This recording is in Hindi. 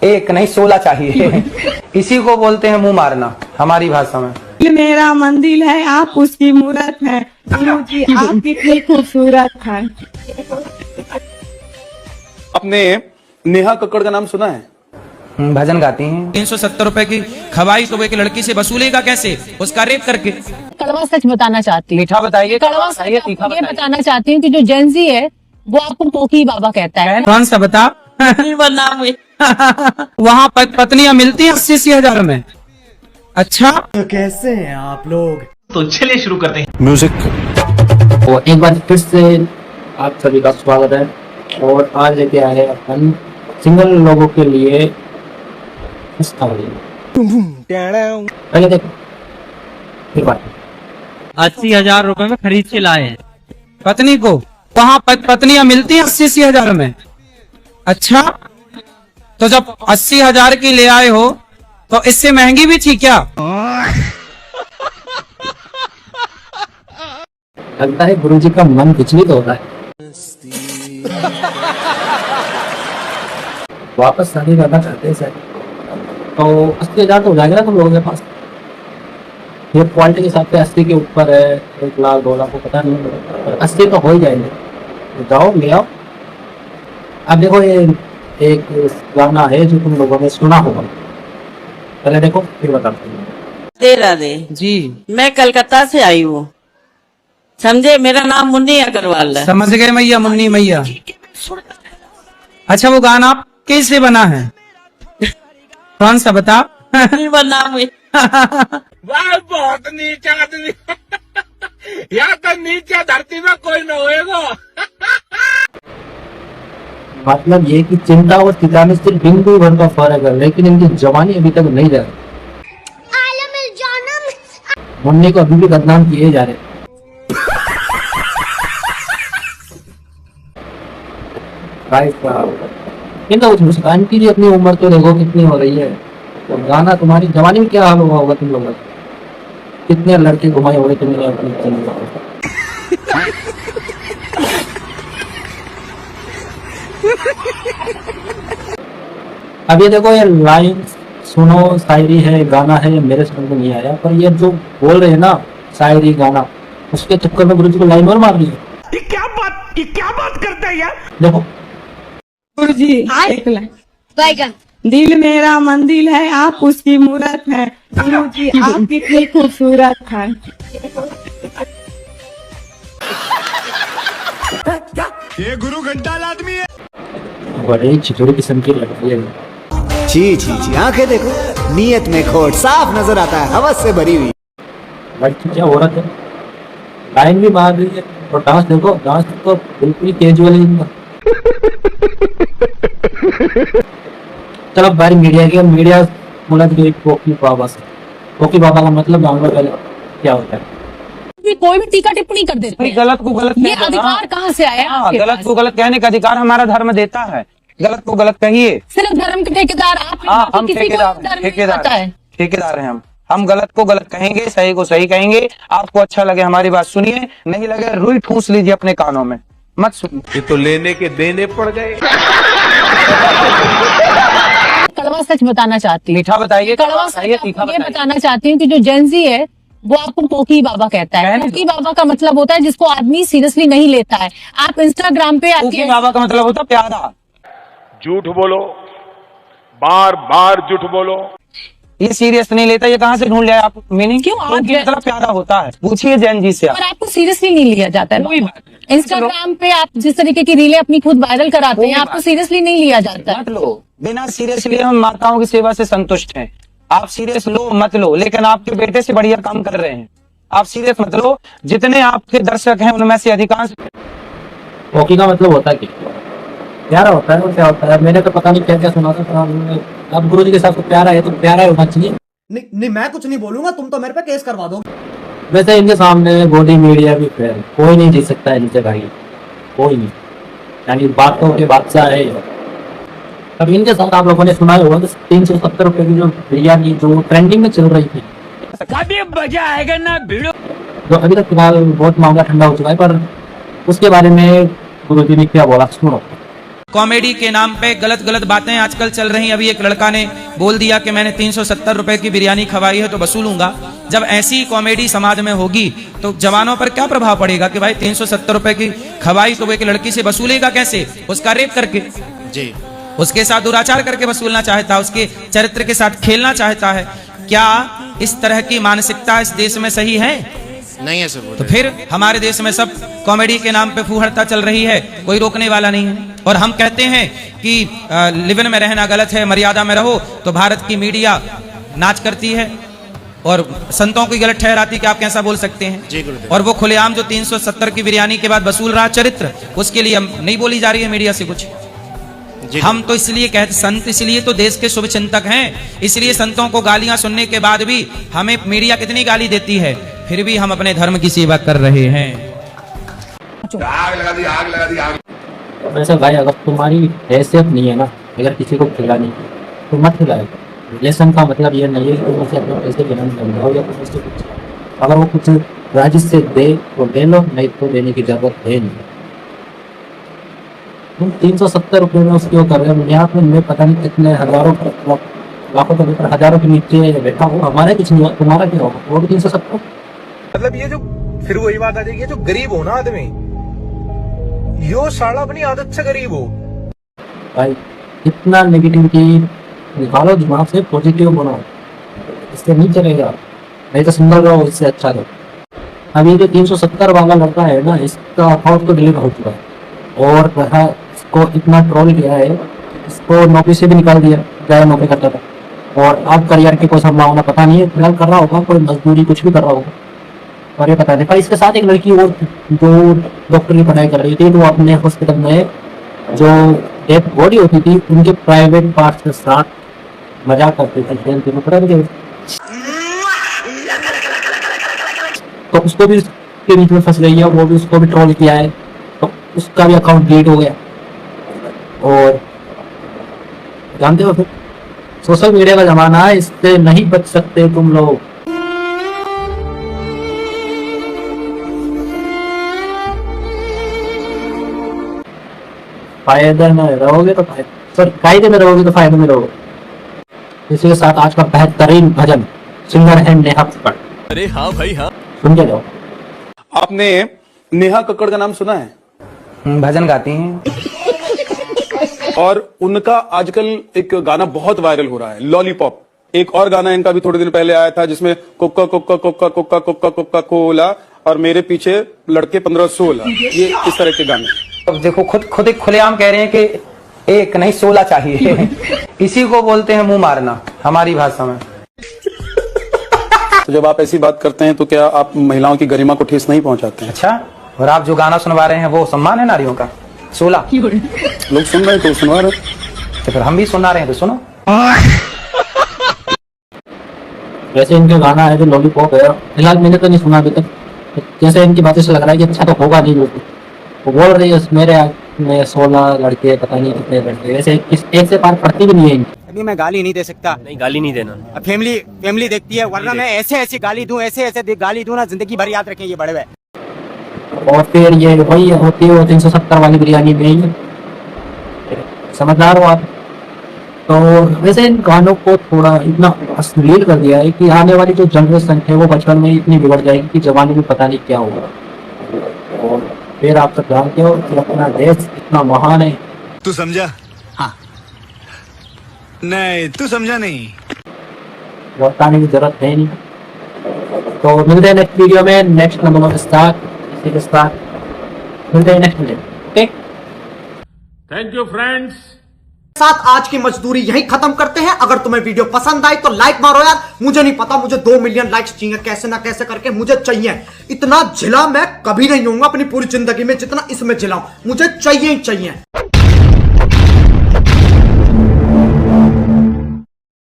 एक नहीं 16 चाहिए। इसी को बोलते हैं मुंह मारना हमारी भाषा में। ये मेरा मंदिर है, आप उसकी मूरत है। गुरु जी आप कितनी खूबसूरत है। आपने नेहा कक्कड़ का नाम सुना है? भजन गाती हैं। 370 रुपए की खवाई तो एक लड़की से वसूलेगा कैसे, उसका रेप करके। कड़वा सच बताना चाहती हूँ। मीठा बताइए, कड़वा सच बताइए, तीखा आपको ये बताइए। बताना चाहती हूँ कि जो जेंजी है वो आपको पोकी बाबा कहता है। कौन सा बता? नाम है। वहाँ पत्नियां मिलती हैं 80-80 हजार में। अच्छा, तो कैसे हैं आप लोग? तो चलिए शुरू करते हैं। म्यूजिक। तो एक बार फिर से आप सभी का स्वागत है और आज लेके आए हैं अपन सिंगल लोगों के लिए पहले देखो फिर बात। 80,000 रुपए में खरीद के लाए हैं। पत्नी को वहाँ पत्नियां मिलती हैं 80-80 हजार में। अच्छा, तो जब 80,000 की ले आए हो तो इससे महंगी भी थी क्या? लगता है गुरुजी का मन विचलित हो रहा है। वापस शादी करना चाहते हैं सर, तो 80,000 तो हो जाएगा ना तुम लोगों के पास। ये क्वालिटी के हिसाब से 80 के ऊपर है, 1 लाख 2 लाख को पता नहीं, 80 तो हो ही जाएंगे। तो जाओ ले आओ। अब देखो ये एक गाना है जो तुम लोगों ने सुना होगा, पहले देखो फिर बताते हैं। दे राधे जी मैं कलकत्ता से आई हूँ, समझे। मेरा नाम मुन्नी अग्रवाल है। समझ गए मैया, मुन्नी मैया। अच्छा, वो गाना कैसे बना है? कौन सा बता? नाम है। वाह बहुत नीचा आदमी। यहाँ तो नीचे धरती में कोई न होएगा। मतलब ये कि चिंता और चिता में सिर्फ बिंदु भर का फर्क है, लेकिन इनकी जवानी अभी तक नहीं जा रही। मुन्नी को अभी भी बदनाम किए जा रहे हैं। तो उस मुस्कान की भी अपनी उम्र तो देखो कितनी हो रही है। तो गाना तुम्हारी जवानी में क्या हाल हुआ होगा तुम लोगों का? कितने लड़के घुमाए होंगे तुमने अपनी जिंदगी। अब ये देखो, ये लाइन सुनो, शायरी है, गाना है, मेरे समझ में नहीं आया। पर ये जो बोल रहे हैं ना शायरी गाना, उसके चक्कर में गुरुजी को लाइन और मार रही है। ये क्या बात करता है यार? देखो गुरु जी एक लाइन। दिल मेरा मंदिर है, आप उसकी मूरत है। गुरु जी आप कितनी खूबसूरत है। ये गुरु घंटाल आदमी है। बड़े छिछोड़ी किस्म की लड़की है। छी छी छी, आंखें देखो, नीयत में खोट साफ नजर आता है, हवस से भरी हुई। लड़की क्या हो रहा है, लाइन भी मार रही है और डांस देखो, डांस तो बिल्कुल कैजुअल है। चलो बाहर मीडिया बोला कि पोकी बाबा से। पोकी बाबा का मतलब जानवर पहले क्या होता है? कोई भी टीका टिप्पणी कर देते हैं। गलत को गलत ये अधिकार कहाँ से आया आपके गलत पास? को गलत कहने का अधिकार हमारा धर्म देता है। गलत को गलत कहिए। सिर्फ धर्म के ठेकेदार आप हैं, हाँ, बाकी हम किसी को ठेकेदार धर्म नहीं ठेकेदार पता है। ठेकेदार हैं हम गलत को गलत कहेंगे, सही को सही कहेंगे। आपको अच्छा लगे हमारी बात सुनिए, नहीं लगे रुई ठूस लीजिए अपने कानों में, मत सुनिए। ये तो लेने के देने पड़ गए। कड़वा सच बताना चाहती हूँ। मीठा बताइए, कड़वा सच बताइए, तीखा आपको ये बताइए। बताना चाहती हूँ कि जो जेंजी है वो आपको पोकी बाबा कहता है। पोकी बाबा का मतलब होता है जिसको आदमी सीरियसली नहीं लेता है। आप इंस्टाग्राम पे पोकी बाबा का मतलब होता है प्यारा। झूठ बोलो, बार बार झूठ बोलो। ये सीरियस नहीं लेता, ये कहाँ से ढूंढ लिया आप मीनिंग? क्यों? आप पोकी मतलब प्यारा होता है, पूछिए जैन जी से आप। पर आपको सीरियसली नहीं लिया जाता है। कोई बात नहीं। इंस्टाग्राम पे आप जिस तरीके की रीलें अपनी खुद वायरल कराते हैं, आपको सीरियसली नहीं लिया जाता है। मत लो, बिना सीरियस लिए हम माताओं की सेवा से संतुष्ट हैं। आप सीरियस लो मत लो, लेकिन आपके बेटे से बढ़िया काम कर रहे हैं। आप सीरियस मत लो, जितने आपके दर्शक हैं उनमें से अधिकांश। पोकी का मतलब होता है क्या? प्यारा होता है और क्या होता है? मैंने तो पता नहीं क्या क्या सुना था, पर अब गुरुजी के साथ तो प्यारा है तो प्यारा होना चाहिए। नहीं मैं कुछ नहीं बोलूंगा, तुम तो मेरे पे केस करवा दो। वैसे इनके सामने बॉडी मीडिया भी फेल, कोई नहीं जीत सकता है इनसे भाई, कोई नहीं। यानी बातों के बादशाह है। अब इनके साथ आप लोगों ने सुना होगा 370 रुपए की जो बिरयानी जो ट्रेंडिंग में चल रही थी, कभी मजा आएगा ना भिड़ो। जो अभी तक फिलहाल बहुत महंगा ठंडा हो चुका है, पर उसके बारे में गुरुजी ने क्या बोला सुनो। कॉमेडी के नाम पे गलत गलत बातें आजकल चल रही हैं। अभी एक लड़का ने बोल दिया कि मैंने 370 रुपए की बिरयानी खवाई है तो वसूलूंगा। जब ऐसी कॉमेडी समाज में होगी तो जवानों पर क्या प्रभाव पड़ेगा कि भाई 370 रुपए की खवाई तो वो एक लड़की से वसूलेगा कैसे? उसका रेप करके जी, उसके साथ दुराचार करके वसूलना चाहता है, उसके चरित्र के साथ खेलना चाहता है। क्या इस तरह की मानसिकता इस देश में सही है? नहीं है सर। तो फिर हमारे देश में सब कॉमेडी के नाम पे फूहड़ता चल रही है, कोई रोकने वाला नहीं है। और हम कहते हैं कि लिव इन में रहना गलत है, मर्यादा में रहो। तो भारत की मीडिया नाच करती है और संतों की गलत ठहराती कि आप कैसा बोल सकते हैं। और वो खुलेआम जो 370 की बिरयानी के बाद वसूल रहा चरित्र, उसके लिए हम नहीं बोली जा रही है मीडिया से कुछ। हम तो इसलिए कहते, संत इसलिए तो देश के शुभ चिंतक हैं, इसलिए संतों को गालियां सुनने के बाद भी हमें मीडिया कितनी गाली देती है, फिर भी हम अपने धर्म की सेवा कर रहे हैं। आग लगा दी, आग लगा दी, आग। वैसे भाई अगर तुम्हारी हैसियत नहीं है ना, अगर किसी को खिलानी तो मत खिलाए। रिलेशन का मतलब ये नहीं है कि तुम उसे अपने पैसे देना नहीं हो या कुछ उससे कुछ। अगर वो कुछ राजी से दे तो दे लो, नहीं तो देने की जरूरत है नहीं। तुम 370 रुपये में उसकी वो कर रहे हो, यहाँ पे मैं पता नहीं कितने हजारों लाखों के ऊपर हजारों के नीचे बैठा हो, हमारे कुछ नहीं, तुम्हारा क्या होगा? वो भी 370। मतलब ये जो फिर वही बात आ जाएगी, जो गरीब हो ना आदमी, यो साला अपनी आदत से गरीब हो। भाई इतना नेगेटिविटी निकालो दिमाग से, पॉजिटिव बनाओ, इससे नहीं चलेगा। नहीं तो सिंगल रहो, इससे अच्छा रहो। अभी जो 370 वाला लड़का है ना, इसका अकाउंट तो डिलीट हो चुका है और इसको इतना ट्रोल किया है, इसको नौकरी से भी निकाल दिया, क्या नौकरी करता था। और अब करियर की कोई संभावना पता नहीं है, फिलहाल कर रहा होगा कोई मजदूरी, कुछ भी कर रहा होगा और ये पता नहीं। पर इसके साथ एक लड़की और जो डॉक्टर की पढ़ाई कर रही थी, वो अपने हॉस्पिटल में जो डेड बॉडी होती थी उनके प्राइवेट पार्ट के साथ मजाक करते थे, तो उसको भी उसके बीच में फंस गई है, वो भी उसको भी ट्रोल किया है, तो उसका भी अकाउंट डिलीट हो गया। और जानते हो फिर सोशल मीडिया का जमाना है, इससे नहीं बच सकते तुम लोग। फायदे में रहोगे तो फायदे में रहोगे तो फायदे में रहोगे। इसी के साथ आज का बेहतरीन भजन सिंगर है नेहा कक्कड़। अरे हाँ भाई हाँ, सुन के जाओ। आपने नेहा कक्कड़ का नाम सुना है? भजन गाती हैं और उनका आजकल एक गाना बहुत वायरल हो रहा है, लॉलीपॉप। एक और गाना इनका भी थोड़े दिन पहले आया था जिसमें Coca Coca Coca Coca Coca Coca Cola और मेरे पीछे लड़के 15-16, ये इस तरह के गाने। अब देखो खुद एक खुलेआम कह रहे हैं कि एक नहीं 16 चाहिए। इसी को बोलते हैं मुंह मारना हमारी भाषा में। तो जब आप ऐसी बात करते हैं तो क्या आप महिलाओं की गरिमा को ठेस नहीं पहुंचाते हैं? अच्छा, और आप जो गाना सुनवा रहे हैं वो सम्मान है नारियों का? 16 लोग सुन रहे हैं तो सुनवा रहे, तो फिर हम भी सुना रहे हैं तो सुनो। वैसे इनका गाना है जो लॉलीपॉप है, फिलहाल मैंने तो नहीं सुना अभी तक। जैसे इनकी बातें से लग रहा है कि अच्छा तो होगा नहीं। वो बोल रही है मेरे में 16 लड़के, पता नहीं कितने लड़के, वैसे एक से पार पड़ती भी नहीं है इनकी। अभी मैं गाली नहीं दे सकता। नहीं, गाली नहीं देना। फैमिली देखती है, वरना मैं ऐसे गाली दूं, ऐसे गाली दूं ना, जिंदगी भर याद रखें ये बड़े हुए। और फिर ये वही होती है वो 370 वाली बिरयानी में ही, समझदार हो आप। तो वैसे इन गानों को थोड़ा इतना अश्लील कर दिया है कि आने वाली जो जनरेशन है वो बचपन में इतनी बिगड़ जाएगी कि जवानी में पता नहीं क्या होगा। और फिर आप सब जानते हो कि अपना देश इतना महान है। तू समझा? हाँ। नहीं तू समझा नहीं। लौटाने की जरूरत है नहीं। तो मिलते हैं नेक्स्ट वीडियो में, नेक्स्ट नंबर के साथ, इसी के साथ मिलते हैं next video. Okay, thank you friends. साथ आज की मजदूरी यही खत्म करते हैं। अगर तुम्हें वीडियो पसंद आई तो लाइक मारो यार। मुझे नहीं पता, मुझे 2 मिलियन लाइक्स चाहिए, कैसे ना कैसे करके मुझे चाहिए। इतना झिला मैं कभी नहीं होऊंगा अपनी पूरी जिंदगी में जितना इसमें झिलाऊं, मुझे चाहिए ही चाहिए।